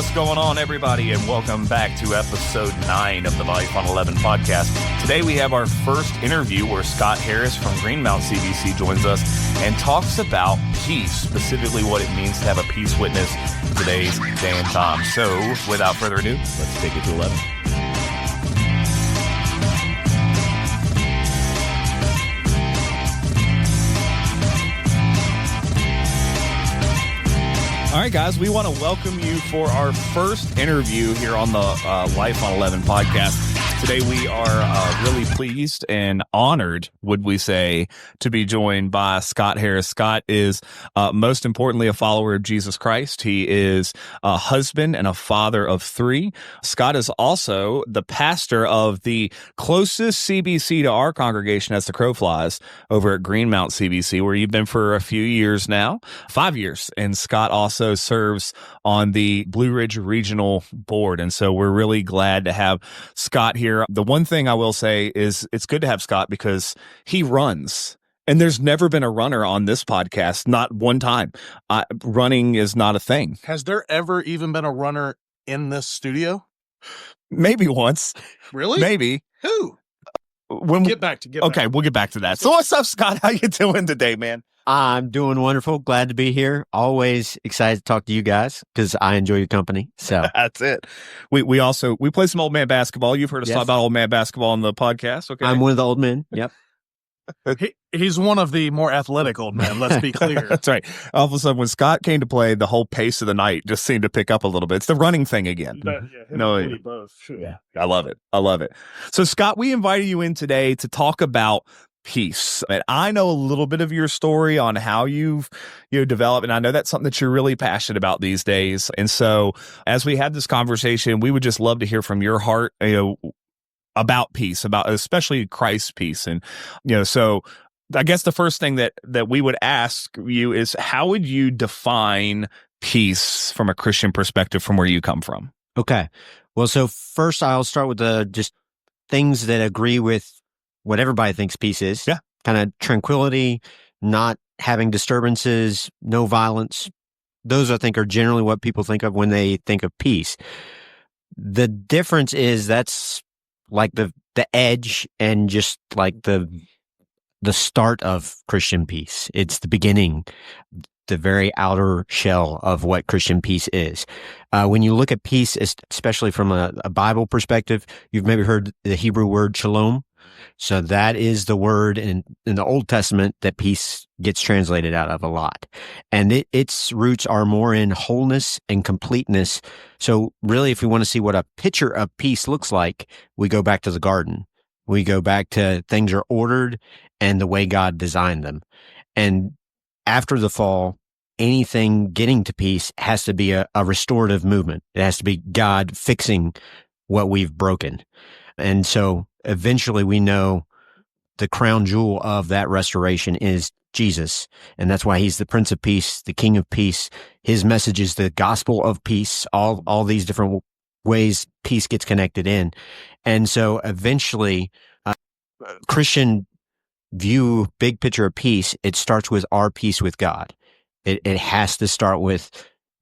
What's going on, everybody, and welcome back to episode 9 of the Life on 11 podcast. Today we have our first interview where Scott Harris from Greenmount CBC joins us and talks about peace, specifically what it means to have a peace witness in today's day and time. So, without further ado, let's take it to 11. All right, guys, we want to welcome you for our first interview here on the Life on 11 podcast. Today, we are really pleased and honored, would we say, to be joined by Scott Harris. Scott is, most importantly, a follower of Jesus Christ. He is a husband and a father of 3. Scott is also the pastor of the closest CBC to our congregation as the crow flies over at Greenmount CBC, where you've been for a few years now, 5 years. And Scott also serves on the Blue Ridge Regional Board. And so we're really glad to have Scott here. The one thing I will say is it's good to have Scott because he runs. And there's never been a runner on this podcast, not one time. Running is not a thing. Has there ever even been a runner in this studio? Maybe once. Really? Maybe. Who? We'll get back to that. So what's up, Scott? How you doing today, man? I'm doing wonderful. Glad to be here. Always excited to talk to you guys because I enjoy your company. So that's it. We play some old man basketball. You've heard us talk about old man basketball on the podcast. Okay, I'm one of the old men. Yep. He's one of the more athletic old men. Let's be clear. That's right. All of a sudden, when Scott came to play, the whole pace of the night just seemed to pick up a little bit. It's the running thing again. Both. Sure. Yeah, I love it. So, Scott, we invited you in today to talk about peace. And I know a little bit of your story on how you've developed, and I know that's something that you're really passionate about these days. And so, as we had this conversation, we would just love to hear from your heart, about peace, about especially Christ's peace. And so I guess the first thing that we would ask you is, how would you define peace from a Christian perspective from where you come from? Okay. Well, so first I'll start with the just things that agree with what everybody thinks peace is. Yeah. Kind of tranquility, not having disturbances, no violence. Those, I think, are generally what people think of when they think of peace. The difference is that's like the edge and just like the start of Christian peace. It's the beginning, the very outer shell of what Christian peace is. When you look at peace, especially from a Bible perspective, you've maybe heard the Hebrew word shalom. So that is the word in the Old Testament that peace gets translated out of a lot. And its roots are more in wholeness and completeness. So really, if we want to see what a picture of peace looks like, we go back to the garden. We go back to things are ordered and the way God designed them. And after the fall, anything getting to peace has to be a restorative movement. It has to be God fixing what we've broken. And so eventually we know the crown jewel of that restoration is Jesus. And that's why he's the Prince of Peace, the King of Peace. His message is the gospel of peace, all these different ways peace gets connected in. And so eventually, Christian view, big picture of peace, it starts with our peace with God. It has to start with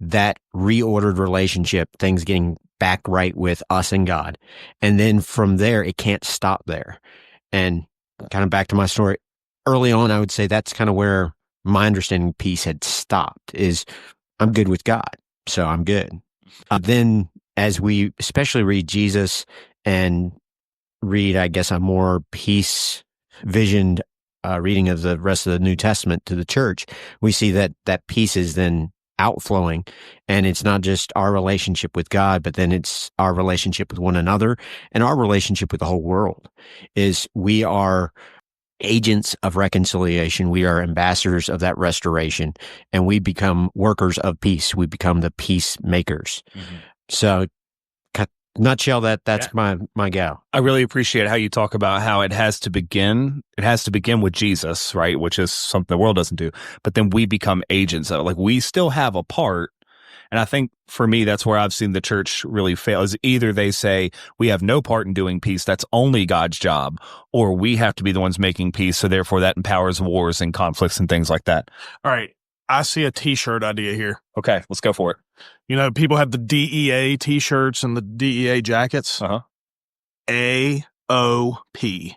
that reordered relationship, things getting back right with us and God. And then from there, it can't stop there. And kind of back to my story, early on, I would say that's kind of where my understanding of peace had stopped, is I'm good with God, so I'm good. Then as we especially read Jesus and read, I guess, a more peace visioned reading of the rest of the New Testament to the church, we see that peace is then outflowing, and it's not just our relationship with God, but then it's our relationship with one another and our relationship with the whole world. Is we are agents of reconciliation. We are ambassadors of that restoration, and we become workers of peace. We become the peacemakers. Mm-hmm. So, nutshell, that's my gal. I really appreciate how you talk about how it has to begin with Jesus, right? Which is something the world doesn't do. But then we become agents of it. Like, we still have a part. And I think for me, that's where I've seen the church really fail, is either they say we have no part in doing peace, that's only God's job, or we have to be the ones making peace. So therefore that empowers wars and conflicts and things like that. All right. I see a T-shirt idea here. Okay, let's go for it. You know, people have the DEA T-shirts and the DEA jackets. AOP,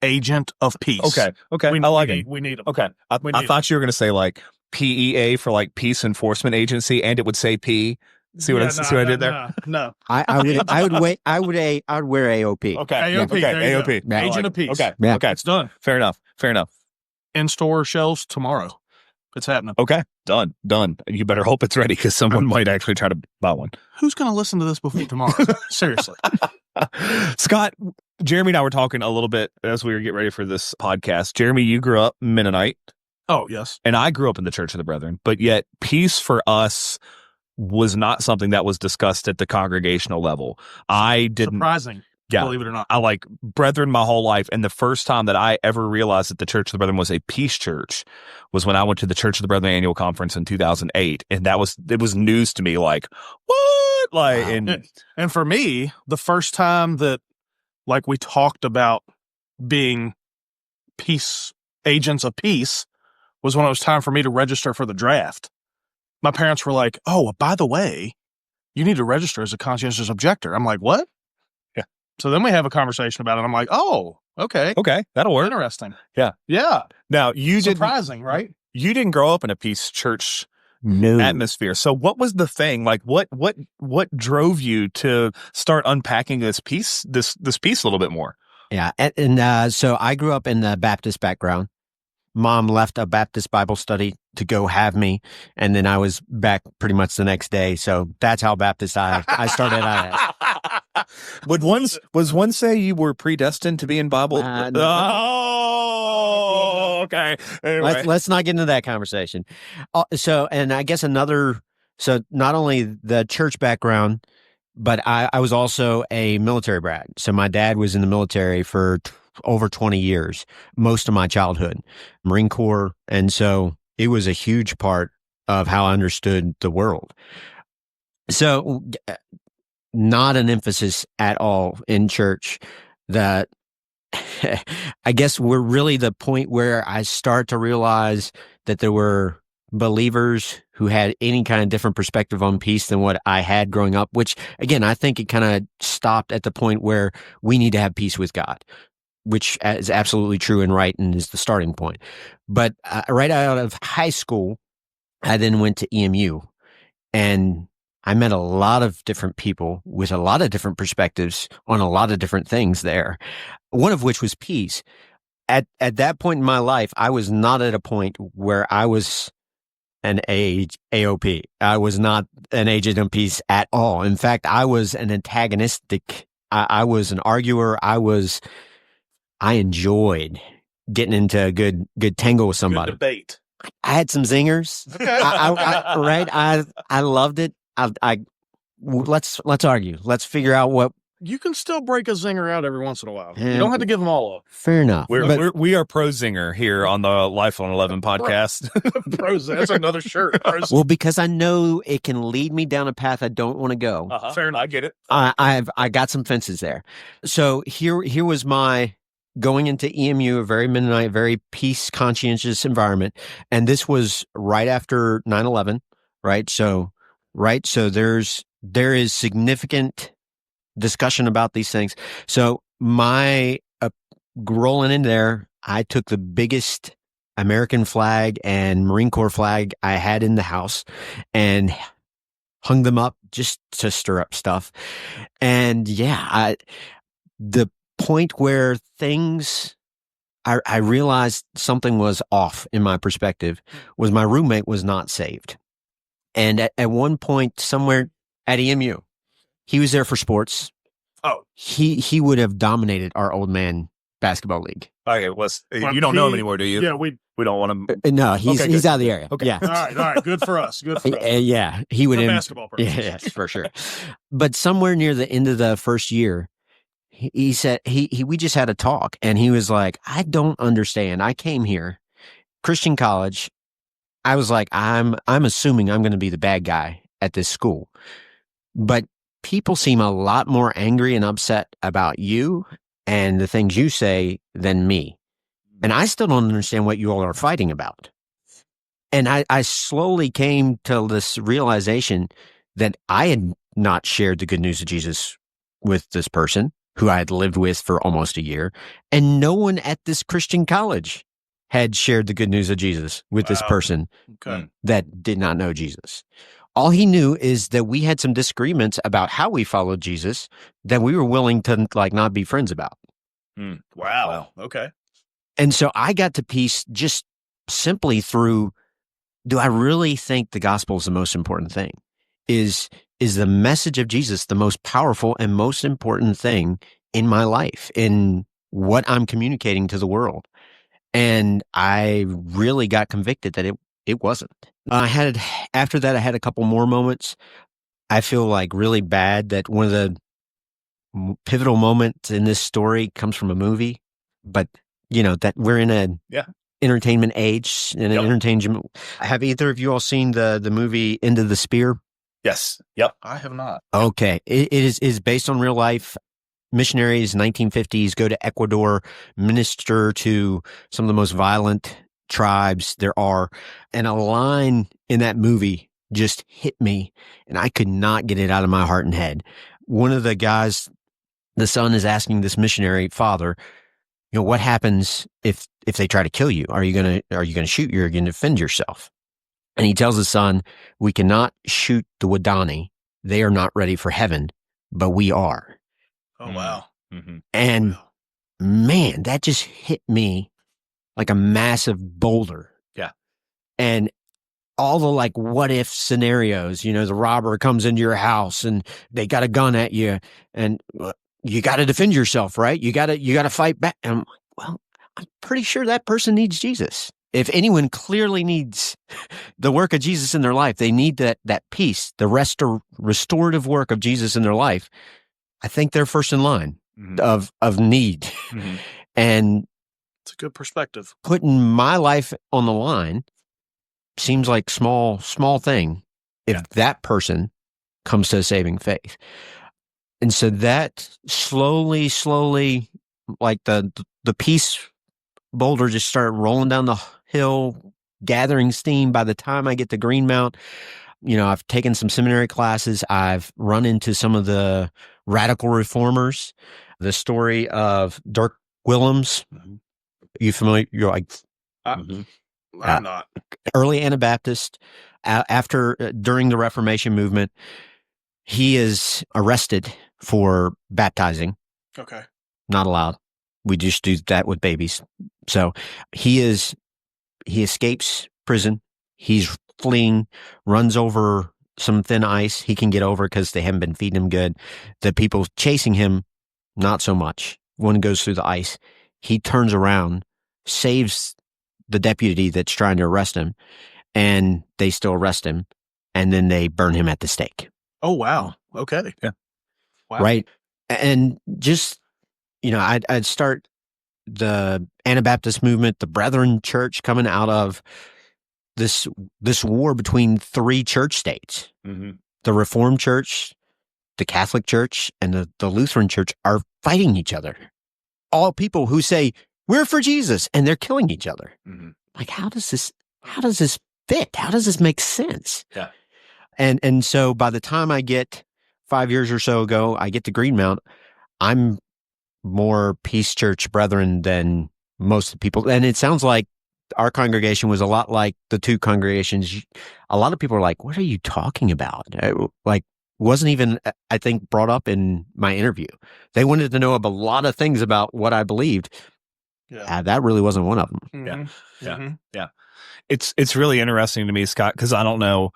Agent of Peace. Okay. I like it. We need them. Okay. I thought you were going to say like PEA for like Peace Enforcement Agency, and it would say P. See what I did there? No. I would wear AOP. Okay. AOP. Okay. There you go. AOP. Agent of Peace. Okay. Yeah. Okay. It's done. Fair enough. In-store shelves tomorrow. It's happening. Okay. Done. You better hope it's ready because someone might actually try to buy one. Who's going to listen to this before tomorrow? Seriously. Scott, Jeremy and I were talking a little bit as we were getting ready for this podcast. Jeremy, you grew up Mennonite. Oh, yes. And I grew up in the Church of the Brethren, but yet peace for us was not something that was discussed at the congregational level. I didn't. Surprising. Yeah. Believe it or not. I like Brethren my whole life. And the first time that I ever realized that the Church of the Brethren was a peace church was when I went to the Church of the Brethren annual conference in 2008. And it was news to me, like, what? Like, Wow. And for me, the first time that like we talked about being peace agents of peace was when it was time for me to register for the draft. My parents were like, "Oh, by the way, you need to register as a conscientious objector." I'm like, "What?" Yeah. So then we have a conversation about it. I'm like, "Oh, okay. Okay, that'll work. Interesting." Yeah. Yeah. Now, Surprising, right? You didn't grow up in a peace church No. atmosphere. So what was the thing? Like what drove you to start unpacking this piece a little bit more? Yeah. And so I grew up in the Baptist background. Mom left a Baptist Bible study to go have me, and then I was back pretty much the next day. So that's how Baptist I started out as. Was one say you were predestined to be in Bible? No. Oh, okay. Anyway. Let's not get into that conversation. And I guess so not only the church background, but I was also a military brat. So my dad was in the military for over 20 years, most of my childhood, Marine Corps. And so it was a huge part of how I understood the world. So not an emphasis at all in church that I guess we're really the point where I start to realize that there were believers who had any kind of different perspective on peace than what I had growing up, which again, I think it kind of stopped at the point where we need to have peace with God, which is absolutely true and right and is the starting point. But right out of high school, I then went to EMU, and I met a lot of different people with a lot of different perspectives on a lot of different things there, one of which was peace. At that point in my life, I was not at a point where I was an AOP. I was not an agent of peace at all. In fact, I was an antagonistic. I was an arguer. I enjoyed getting into a good tangle with somebody. Good debate. I had some zingers. I loved it. Let's argue. Let's figure out what. You can still break a zinger out every once in a while. Yeah. You don't have to give them all up. Fair enough. We are pro zinger here on the Life on 11 podcast. That's another shirt. Well, because I know it can lead me down a path I don't want to go. Fair enough. I get it. I got some fences there. So here was my going into EMU, a very Mennonite, very peace conscientious environment, and this was right after 9/11, right? So there is significant discussion about these things. So my rolling in there, I took the biggest American flag and Marine Corps flag I had in the house and hung them up just to stir up stuff. And yeah, the point where I realized something was off in my perspective was my roommate was not saved. And at one point somewhere at EMU, he was there for sports. Oh, he would have dominated our old man basketball league. Okay, you don't know him anymore, do you? Yeah, we don't want him. No, he's out of the area. Okay. Yeah. All right. Good for us. Yeah, he would For have basketball purposes. Yes, for sure. But somewhere near the end of the first year, he said we just had a talk, and he was like, "I don't understand. I came here, Christian college. I was like, I'm assuming I'm going to be the bad guy at this school, but people seem a lot more angry and upset about you and the things you say than me. And I still don't understand what you all are fighting about." And I slowly came to this realization that I had not shared the good news of Jesus with this person who I had lived with for almost a year. And no one at this Christian college had shared the good news of Jesus with this person that did not know Jesus. All he knew is that we had some disagreements about how we followed Jesus that we were willing to not be friends about. Wow. Okay. And so I got to peace just simply through, do I really think the gospel is the most important thing? Is the message of Jesus the most powerful and most important thing in my life, in what I'm communicating to the world? And I really got convicted that it wasn't. After that, I had a couple more moments. I feel like really bad that one of the pivotal moments in this story comes from a movie, but that we're in a entertainment age and an entertainment. Have either of you all seen the movie Into the Spear? Yes. Yep. I have not. Okay. It is based on real life. Missionaries, 1950s, go to Ecuador, minister to some of the most violent tribes there are. And a line in that movie just hit me, and I could not get it out of my heart and head. One of the guys, the son, is asking this missionary father, what happens if they try to kill you? Are you gonna shoot? You're gonna defend yourself? And he tells his son, we cannot shoot the Wadani. They are not ready for heaven, but we are. Oh, wow. Mm-hmm. And man, that just hit me like a massive boulder. Yeah. And all the what if scenarios, the robber comes into your house and they got a gun at you and you got to defend yourself, right? You got to fight back. And I'm pretty sure that person needs Jesus. If anyone clearly needs the work of Jesus in their life, they need that peace, the restorative work of Jesus in their life. I think they're first in line of need. Mm-hmm. And it's a good perspective. Putting my life on the line seems like small thing if that person comes to a saving faith. And so that slowly, like the peace boulder just started rolling down the hill, gathering steam. By the time I get to Greenmount, I've taken some seminary classes. I've run into some of the radical reformers. The story of Dirk Willems. Mm-hmm. You familiar? You're like, I'm not. Early Anabaptist. During the Reformation movement, he is arrested for baptizing. Okay. Not allowed. We just do that with babies. So he escapes prison. He's fleeing, runs over some thin ice he can get over because they haven't been feeding him good. The people chasing him, not so much. One goes through the ice. He turns around, saves the deputy that's trying to arrest him, and they still arrest him, and then they burn him at the stake. Oh, wow. Okay. Yeah. Wow. Right. And just, I'd start the Anabaptist movement, the Brethren Church, coming out of this war between three church states. Mm-hmm. The Reformed Church, the Catholic Church, and the Lutheran Church are fighting each other. All people who say, we're for Jesus, and they're killing each other. Mm-hmm. Like, how does this fit? How does this make sense? Yeah. And so by the time I get 5 years or so ago, I get to Greenmount, I'm more Peace Church Brethren than most of the people. And it sounds like our congregation was a lot like the two congregations. A lot of people are like, what are you talking about? Wasn't even, I think, brought up in my interview. They wanted to know a lot of things about what I believed. Yeah. That really wasn't one of them. Mm-hmm. Yeah. Mm-hmm. Yeah. It's really interesting to me, Scott, because I don't know.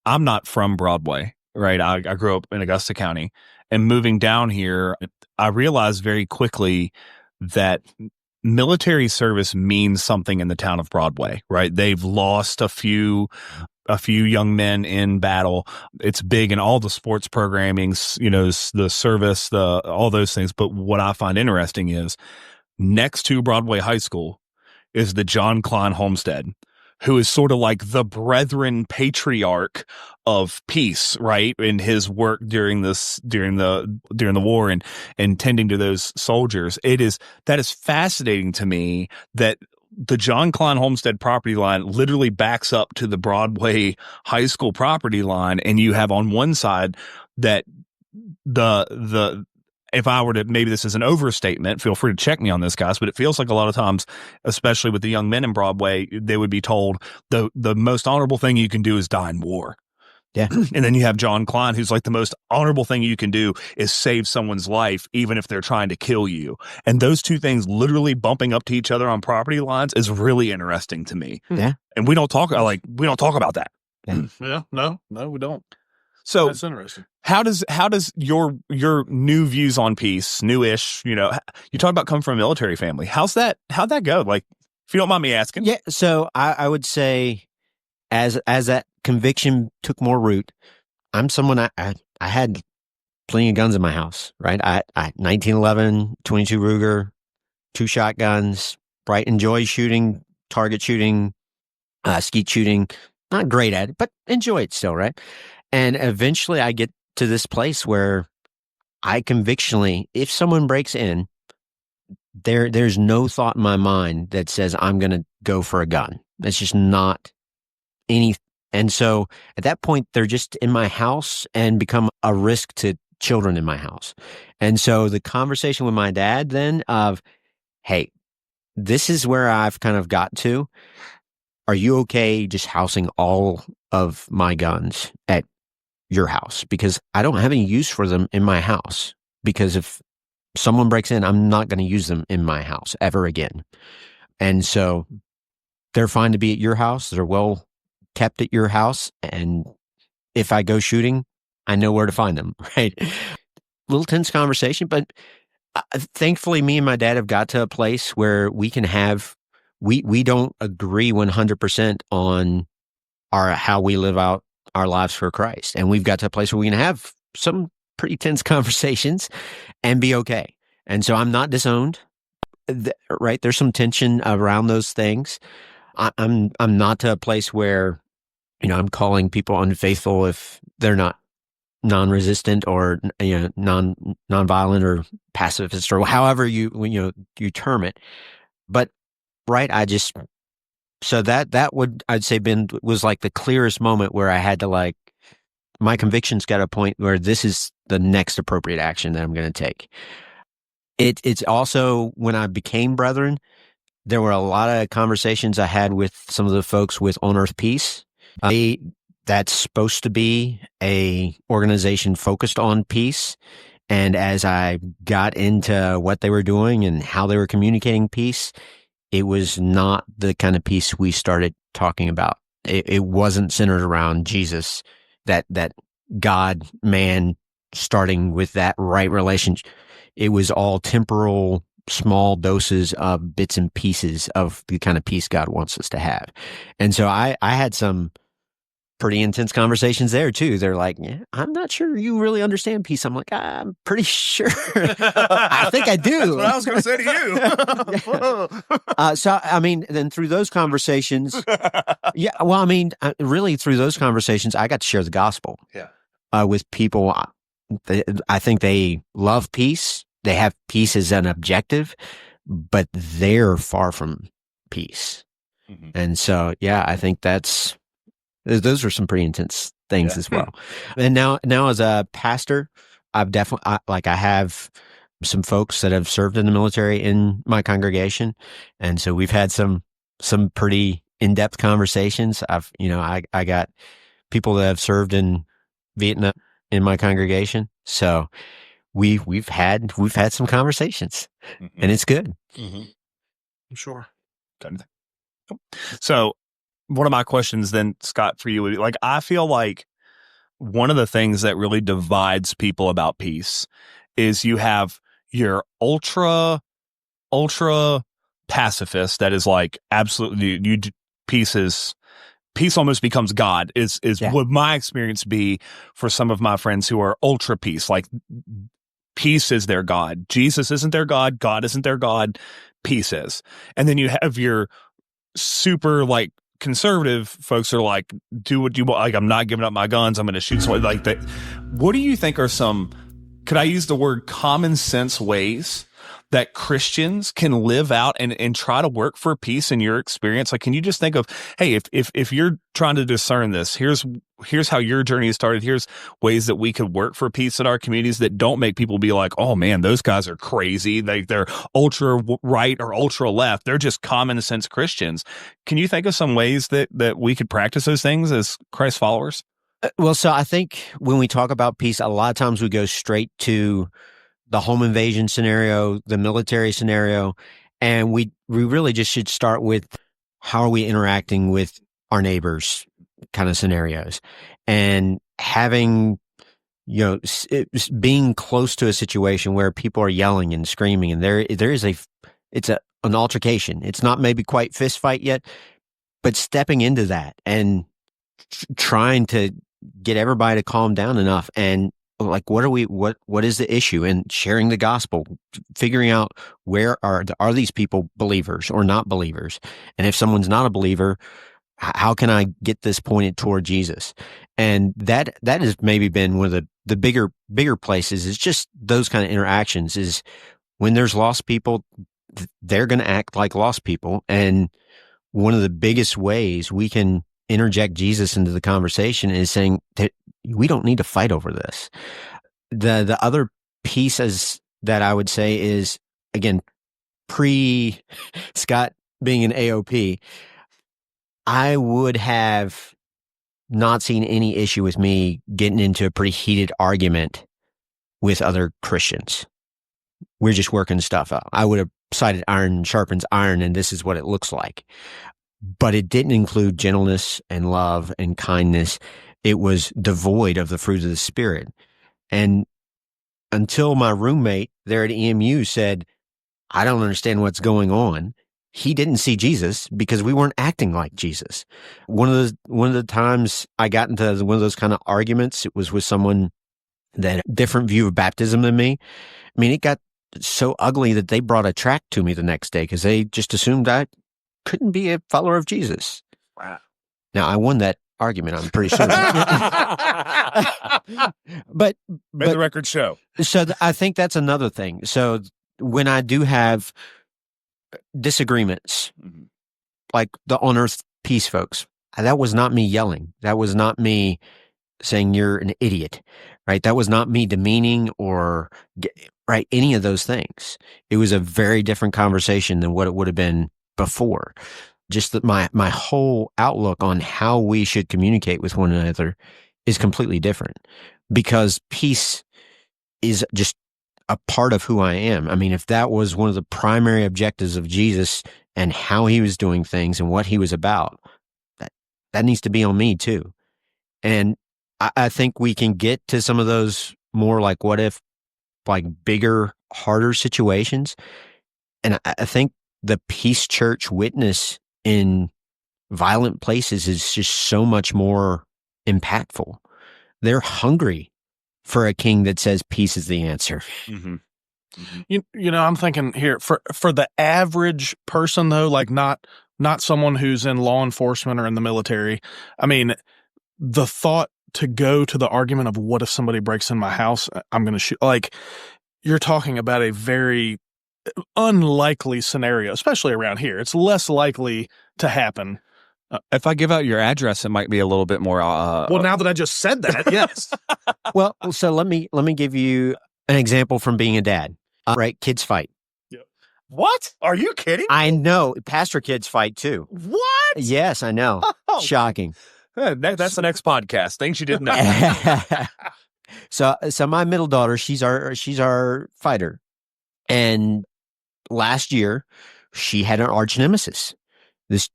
I'm not from Broadway, right? I grew up in Augusta County, and moving down here, I realized very quickly that military service means something in the town of Broadway, right? They've lost a few young men in battle. It's big in all the sports programmings, the service, all those things. But what I find interesting is next to Broadway High School is the John Klein Homestead, who is sort of like the Brethren patriarch of peace, right? In his work during the war and tending to those soldiers. That is fascinating to me that the John Klein Homestead property line literally backs up to the Broadway High School property line, and you have on one side that the if I were to, maybe this is an overstatement, feel free to check me on this, guys, but it feels like a lot of times, especially with the young men in Broadway, they would be told the most honorable thing you can do is die in war. Yeah. And then you have John Klein, who's like, the most honorable thing you can do is save someone's life, even if they're trying to kill you. And those two things literally bumping up to each other on property lines is really interesting to me. Yeah. And we don't talk about that. Yeah. No, we don't. So That's interesting. how does your new views on peace, newish, you talk about coming from a military family. How'd that go? Like, if you don't mind me asking. Yeah. So I would say as that conviction took more root, I'm someone I had plenty of guns in my house, right? I 1911, 22 Ruger, 2 shotguns, enjoy shooting, target shooting, skeet shooting. Not great at it, but enjoy it still, right? And eventually I get to this place where I convictionally, if someone breaks in, there's no thought in my mind that says I'm going to go for a gun. That's just not any. And so at that point, they're just in my house and become a risk to children in my house. And so the conversation with my dad then of, hey, this is where I've kind of got to. Are you okay just housing all of my guns at your house? Because I don't have any use for them in my house. Because if someone breaks in, I'm not going to use them in my house ever again. And so they're fine to be at your house. They're well kept at your house. And if I go shooting, I know where to find them, right? Little tense conversation, but thankfully me and my dad have got to a place where we can have, we don't agree 100% on how we live out our lives for Christ. And we've got to a place where we can have some pretty tense conversations and be okay. And so I'm not disowned, right? There's some tension around those things. I'm not to a place where, I'm calling people unfaithful if they're not non-resistant or, non-violent or pacifist or however you term it. But, right, so that would, I'd say, was like the clearest moment where I had to my convictions got a point where this is the next appropriate action that I'm going to take. It's also when I became brethren, there were a lot of conversations I had with some of the folks with On Earth Peace. That's supposed to be a organization focused on peace. And as I got into what they were doing and how they were communicating peace, it was not the kind of peace we started talking about. It wasn't centered around Jesus, that God, man, starting with that right relationship. It was all temporal, small doses of bits and pieces of the kind of peace God wants us to have. And so I had some pretty intense conversations there too. They're like, yeah, I'm not sure you really understand peace. I'm like, I'm pretty sure. I think I do. That's what I was going to say to you. So, then through those conversations, really through those conversations, I got to share the gospel with people. I think they love peace. They have peace as an objective, but they're far from peace. Mm-hmm. And so, I think those are some pretty intense things as well. And now as a pastor, I've definitely, I have some folks that have served in the military in my congregation. And so we've had some pretty in-depth conversations. I got people that have served in Vietnam in my congregation. So we've had some conversations, and it's good. Mm-hmm. I'm sure. So one of my questions then, Scott, for you would be, I feel like one of the things that really divides people about peace is you have your ultra pacifist that is absolutely peace almost becomes God is would my experience be for some of my friends who are ultra peace. Peace is their God. Jesus isn't their God. God isn't their God. Peace is. And then you have your super conservative folks are do what you want. I'm not giving up my guns. I'm going to shoot someone that. What do you think are some, could I use the word common sense ways that Christians can live out and try to work for peace in your experience? Like, can you just think of, hey, if you're trying to discern this, here's how your journey has started. Here's ways that we could work for peace in our communities that don't make people be like, oh man, those guys are crazy. They're ultra right or ultra left. They're just common sense Christians. Can you think of some ways that we could practice those things as Christ followers? Well, so I think when we talk about peace, a lot of times we go straight to the home invasion scenario, the military scenario, and we really just should start with how are we interacting with our neighbors kind of scenarios, and having, being close to a situation where people are yelling and screaming, and there is an altercation. It's not maybe quite fist fight yet, but stepping into that and trying to get everybody to calm down enough, and like, what is the issue, and sharing the gospel, figuring out where are these people believers or not believers, and if someone's not a believer, how can I get this pointed toward Jesus? And that has maybe been one of the bigger places, is just those kind of interactions. Is when there's lost people, they're going to act like lost people, and one of the biggest ways we can interject Jesus into the conversation is saying that we don't need to fight over this. The other pieces that I would say is, again, pre Scott being an AOP, I would have not seen any issue with me getting into a pretty heated argument with other Christians. We're just working stuff out. I would have cited iron sharpens iron, and this is what it looks like. But it didn't include gentleness and love and kindness. It was devoid of the fruit of the Spirit. And until my roommate there at EMU said, I don't understand what's going on, he didn't see Jesus because we weren't acting like Jesus. One of the times I got into one of those kind of arguments, it was with someone that had a different view of baptism than me. I mean, it got so ugly that they brought a tract to me the next day because they just assumed I couldn't be a follower of Jesus. Wow. Now, I won that argument, I'm pretty sure. but the record show. So I think that's another thing. So when I do have disagreements, like the on earth peace folks, that was not me yelling. That was not me saying you're an idiot, right? That was not me demeaning or any of those things. It was a very different conversation than what it would have been before. Just that my whole outlook on how we should communicate with one another is completely different, because peace is just a part of who I am. I mean, if that was one of the primary objectives of Jesus and how he was doing things and what he was about, that needs to be on me too. And I think we can get to some of those more like what if, like bigger, harder situations. And I think the Peace Church witness in violent places is just so much more impactful. They're hungry for a king that says peace is the answer. Mm-hmm. Mm-hmm. I'm thinking here for the average person though, like not someone who's in law enforcement or in the military. I mean, the thought to go to the argument of what if somebody breaks in my house, I'm going to shoot. Like, you're talking about a very unlikely scenario, especially around here. It's less likely to happen. If I give out your address, it might be a little bit more. Well, now that I just said that, yes. Well, so let me give you an example from being a dad. Right, kids fight. Yep. What? Are you kidding? I know. Pastor kids fight too. What? Yes, I know. Oh. Shocking. That's the next podcast. Things you didn't know. So my middle daughter, she's our fighter, and last year she had an arch nemesis. This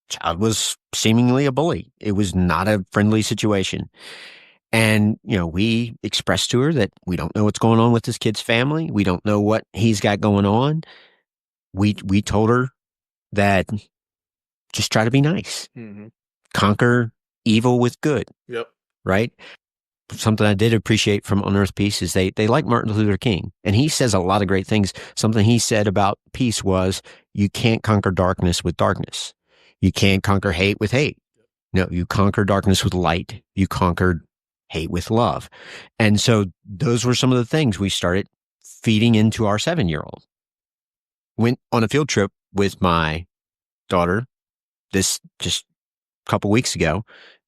child was seemingly a bully. It was not a friendly situation. And, we expressed to her that we don't know what's going on with this kid's family. We don't know what he's got going on. We told her that just try to be nice. Mm-hmm. Conquer evil with good. Yep. Right? Something I did appreciate from On Earth Peace is they like Martin Luther King. And he says a lot of great things. Something he said about peace was, you can't conquer darkness with darkness. You can't conquer hate with hate. No, you conquer darkness with light. You conquered hate with love. And so those were some of the things we started feeding into our 7-year-old. Went on a field trip with my daughter this just a couple weeks ago.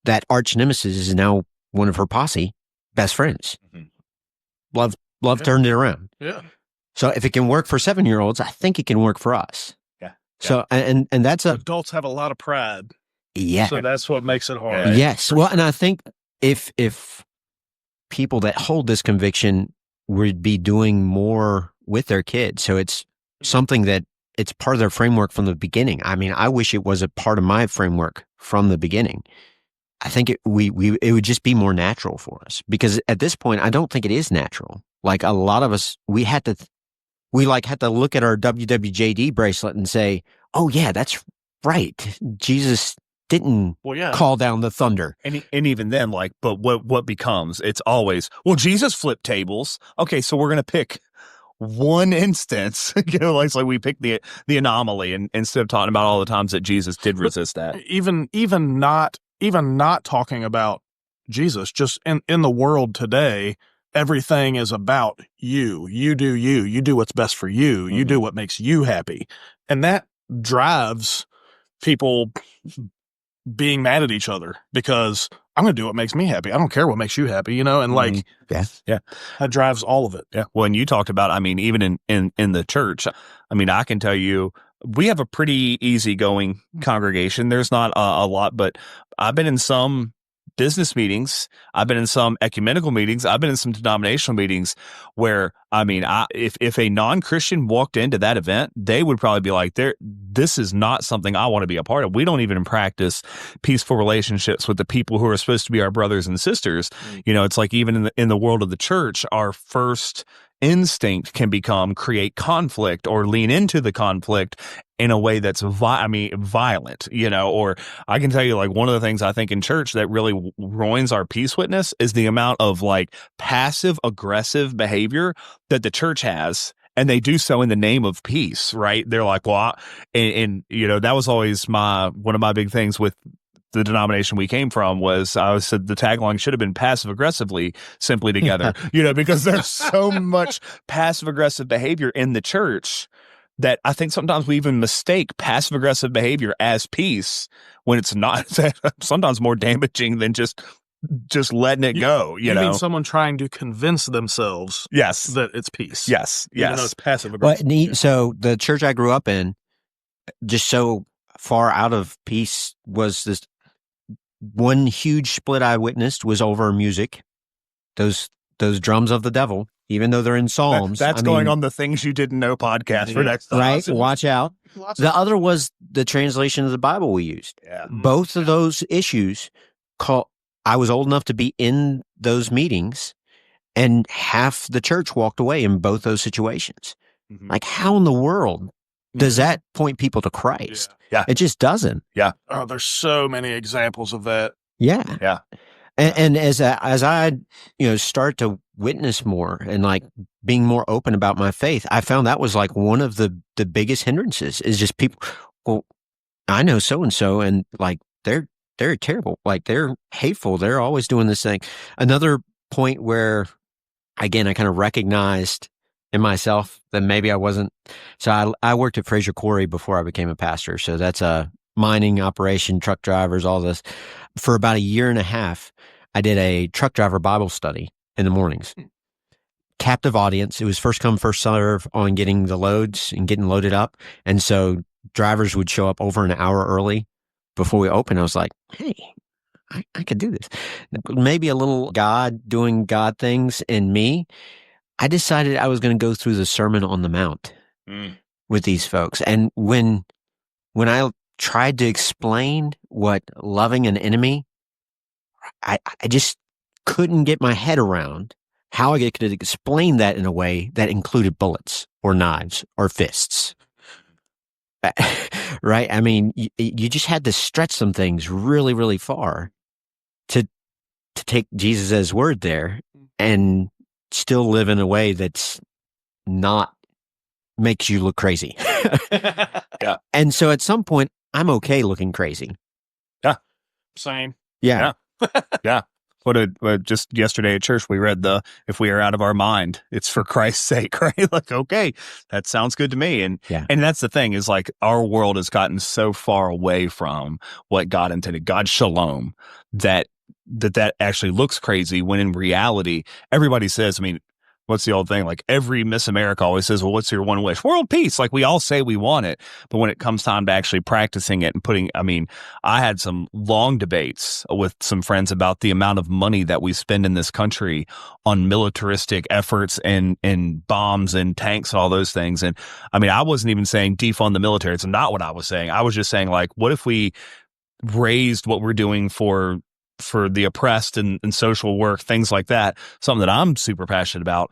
That arch nemesis is now one of her posse best friends. Love turned it around. Yeah. So if it can work for 7-year-olds, I think it can work for us. Yeah. So, and that's Adults have a lot of pride. yeah. So that's what makes it hard. Yes. Well, and I think if people that hold this conviction would be doing more with their kids, so it's something that it's part of their framework from the beginning. I mean, I wish it was a part of my framework from the beginning. I think it would just be more natural for us, because at this point, I don't think it is natural. Like a lot of us, we had to look at our WWJD bracelet and say, "Oh yeah, that's right. Jesus didn't call down the thunder." And even then, like, but what becomes? It's always, well, Jesus flipped tables. Okay, so we're gonna pick one instance, like we pick the anomaly, and instead of talking about all the times that Jesus did resist that. Even not talking about Jesus, just in the world today, everything is about you. You do what's best for you. You do what makes you happy. And that drives people being mad at each other, because I'm going to do what makes me happy. I don't care what makes you happy, and like, that drives all of it. Yeah. Well, and you talked about, I mean, even in the church, I mean, I can tell you, we have a pretty easygoing congregation. There's not a lot, but I've been in some business meetings. I've been in some ecumenical meetings. I've been in some denominational meetings where, I mean, if a non-Christian walked into that event, they would probably be like, this is not something I want to be a part of. We don't even practice peaceful relationships with the people who are supposed to be our brothers and sisters. It's like, even in the world of the church, our first instinct can become create conflict or lean into the conflict in a way that's violent, or I can tell you, like, one of the things I think in church that really ruins our peace witness is the amount of like passive aggressive behavior that the church has. And they do so in the name of peace, right? They're like, well, and that was always one of my big things with the denomination we came from was, I said the tagline should have been passive aggressively, simply together, because there's so much passive aggressive behavior in the church that I think sometimes we even mistake passive aggressive behavior as peace when it's not. Sometimes more damaging than just letting it go. You mean someone trying to convince themselves that it's peace. Yes. Even though it's passive aggressive. But so the church I grew up in, just so far out of peace, was this one huge split I witnessed was over music. Those drums of the devil, even though they're in Psalms. That's going on the Things You Didn't Know podcast for next time. Right? Watch out. The other was the translation of the Bible we used. Yeah. Both of those issues, I was old enough to be in those meetings, and half the church walked away in both those situations. Like, how in the world does that point people to Christ? Yeah. It just doesn't. Yeah. Oh, there's so many examples of that. Yeah. Yeah. And as I start to witness more and like being more open about my faith, I found that was like one of the biggest hindrances is just people, well, I know so-and-so, and like they're terrible. Like, they're hateful. They're always doing this thing. Another point where, again, I kind of recognized in myself that maybe I wasn't. So I worked at Fraser Quarry before I became a pastor. So that's a mining operation, truck drivers, all this. For about a year and a half, I did a truck driver Bible study in the mornings. Captive audience. It was first come, first serve on getting the loads and getting loaded up. And so drivers would show up over an hour early before we opened. I was like, hey, I could do this. Maybe a little God doing God things in me. I decided I was going to go through the Sermon on the Mount with these folks. And when I tried to explain what loving an enemy, I just couldn't get my head around how I could explain that in a way that included bullets or knives or fists. Right? I mean, you just had to stretch some things really, really far to take Jesus as word there and still live in a way that's not makes you look crazy. Yeah. And so at some point, I'm okay looking crazy. Yeah. Same. Yeah. Yeah. Just yesterday at church, we read if we are out of our mind, it's for Christ's sake, right? Like, okay, that sounds good to me. And that's the thing is like our world has gotten so far away from what God intended, God's shalom, that actually looks crazy when in reality, everybody says, I mean, what's the old thing? Like every Miss America always says, well, what's your one wish? World peace. Like we all say we want it. But when it comes time to actually practicing it and I had some long debates with some friends about the amount of money that we spend in this country on militaristic efforts and bombs and tanks and all those things. And I mean, I wasn't even saying defund the military. It's not what I was saying. I was just saying like, what if we raised what we're doing for the oppressed and social work, things like that, something that I'm super passionate about.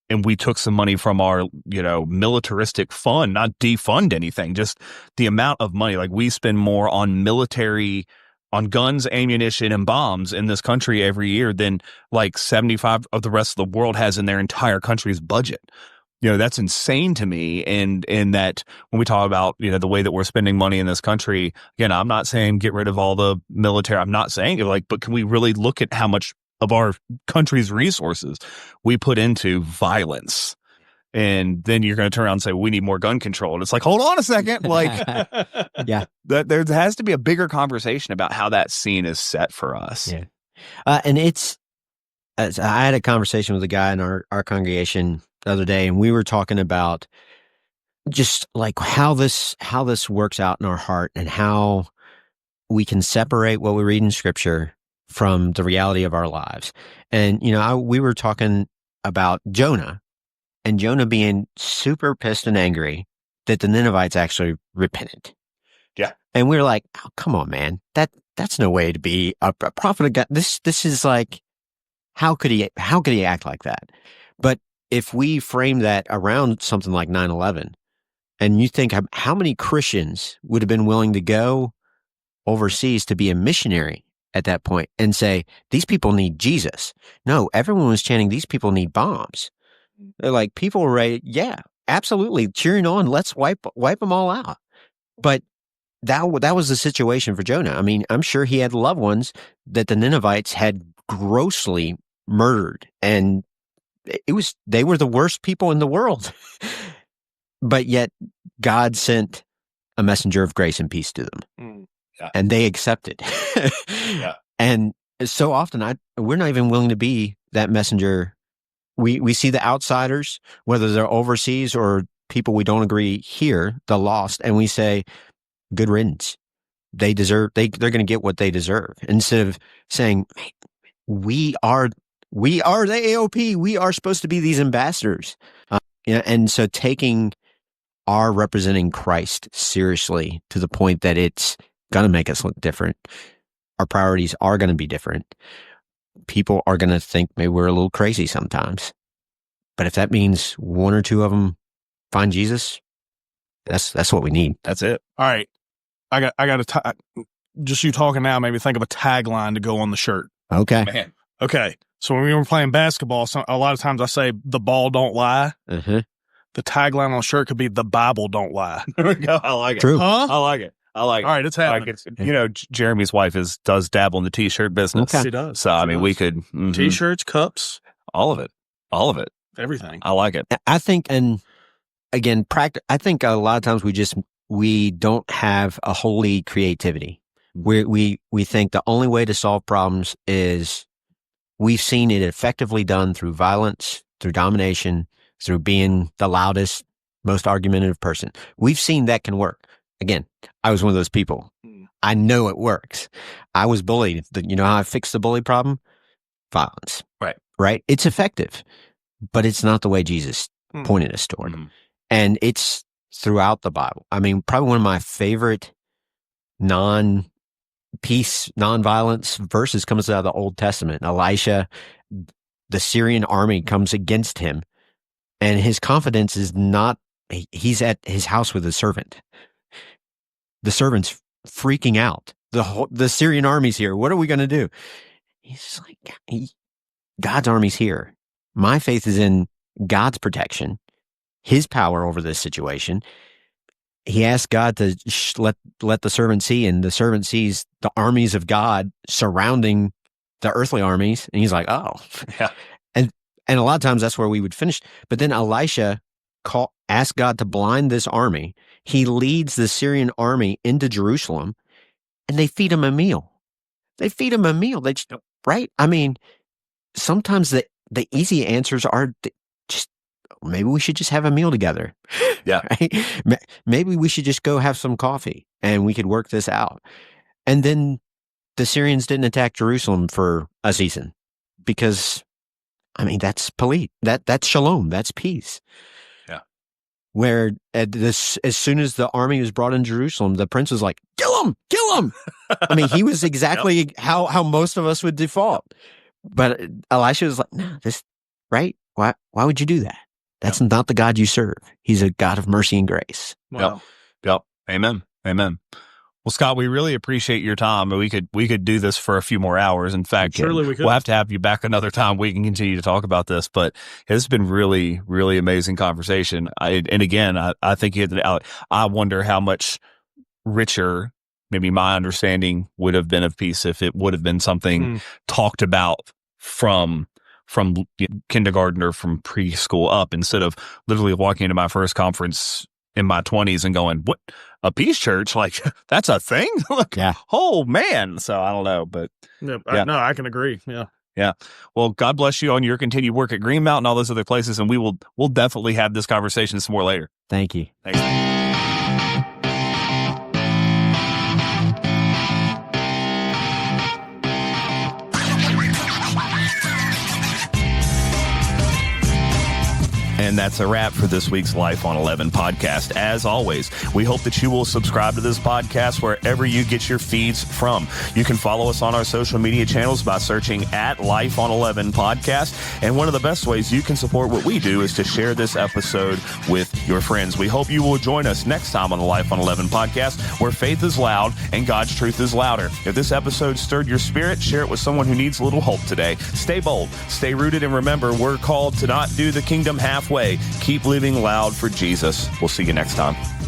And we took some money from our, militaristic fund, not defund anything, just the amount of money. Like we spend more on military, on guns, ammunition, and bombs in this country every year than like 75 of the rest of the world has in their entire country's budget. That's insane to me. And that when we talk about, the way that we're spending money in this country, again, I'm not saying get rid of all the military. I'm not saying it but can we really look at how much of our country's resources we put into violence? And then you're going to turn around and say, well, we need more gun control. And it's like, hold on a second. Like, yeah, there has to be a bigger conversation about how that scene is set for us. Yeah. And I had a conversation with a guy in our congregation the other day, and we were talking about just like how this works out in our heart and how we can separate what we read in Scripture from the reality of our lives. And, we were talking about Jonah, and Jonah being super pissed and angry that the Ninevites actually repented. Yeah. And we were like, oh, come on, man. That's no way to be a prophet of God. This is like, how could he act like that? But if we frame that around something like 9/11, and you think how many Christians would have been willing to go overseas to be a missionary at that point and say, these people need Jesus. No, everyone was chanting, these people need bombs. They're like, people were ready, yeah, absolutely, cheering on, let's wipe them all out. But that was the situation for Jonah. I mean, I'm sure he had loved ones that the Ninevites had grossly murdered, and they were the worst people in the world. But yet God sent a messenger of grace and peace to them. Yeah. And they accepted. Yeah. And so often we're not even willing to be that messenger. We see the outsiders, whether they're overseas or people we don't agree here, the lost, and we say, good riddance. They're going to get what they deserve. Instead of saying, hey, we are the AOP. We are supposed to be these ambassadors. And so taking our representing Christ seriously to the point that it's going to make us look different. Our priorities are going to be different. People are going to think maybe we're a little crazy sometimes. But if that means one or two of them find Jesus, that's what we need. That's it. All right. I got just you talking now made me think of a tagline to go on the shirt. Okay. Man. Okay. So when we were playing basketball, a lot of times I say the ball don't lie. Uh-huh. The tagline on the shirt could be the Bible don't lie. There we go. I like it. True. Huh? I like it. All right, it's happening. Jeremy's wife does dabble in the t-shirt business. Okay. She does. So, we could. T-shirts, cups. All of it. Everything. I like it. I think, and again, I think a lot of times we don't have a holy creativity. We think the only way to solve problems is we've seen it effectively done through violence, through domination, through being the loudest, most argumentative person. We've seen that can work. Again, I was one of those people. I know it works. I was bullied. You know how I fixed the bully problem? Violence. Right? It's effective, but it's not the way Jesus pointed us toward. Mm-hmm. And it's throughout the Bible. I mean, probably one of my favorite non-peace, non-violence verses comes out of the Old Testament. Elisha, the Syrian army comes against him, and his confidence is not, he's at his house with a servant. The servant's freaking out. The Syrian army's here. What are we going to do? He's like, God's army's here. My faith is in God's protection, his power over this situation. He asked God to let the servant see, and the servant sees the armies of God surrounding the earthly armies. And he's like, oh. Yeah. And a lot of times that's where we would finish. But then Elisha asked God to blind this army. He leads the Syrian army into Jerusalem, and they feed him a meal. They just, right? I mean, sometimes the easy answers are just, maybe we should just have a meal together. Yeah. Right? Maybe we should just go have some coffee and we could work this out. And then the Syrians didn't attack Jerusalem for a season because, I mean, that's palit. That's shalom. That's peace. Yeah. Where as soon as the army was brought in Jerusalem, the prince was like, kill him. I mean, he was exactly how most of us would default. But Elisha was like, no, right? Why would you do that? That's not the God you serve. He's a God of mercy and grace. Wow. Yep. Amen. Well, Scott, we really appreciate your time. We could do this for a few more hours. In fact, Surely we could. We'll have to have you back another time. We can continue to talk about this, but it's been really, really amazing conversation. I think I wonder how much richer maybe my understanding would have been of peace if it would have been something talked about from kindergarten or from preschool up, instead of literally walking into my first conference in my 20s and going, what, a peace church? Like, that's a thing? Look, yeah. Oh man. So I don't know, but I can agree. Yeah. Yeah. Well, God bless you on your continued work at Greenmount and all those other places. And we'll definitely have this conversation some more later. Thank you. Thanks. And that's a wrap for this week's Life on 11 podcast. As always, we hope that you will subscribe to this podcast wherever you get your feeds from. You can follow us on our social media channels by searching at Life on 11 podcast. And one of the best ways you can support what we do is to share this episode with your friends. We hope you will join us next time on the Life on 11 podcast, where faith is loud and God's truth is louder. If this episode stirred your spirit, share it with someone who needs a little hope today. Stay bold, stay rooted, and remember, we're called to not do the kingdom halfway. Keep living loud for Jesus. We'll see you next time.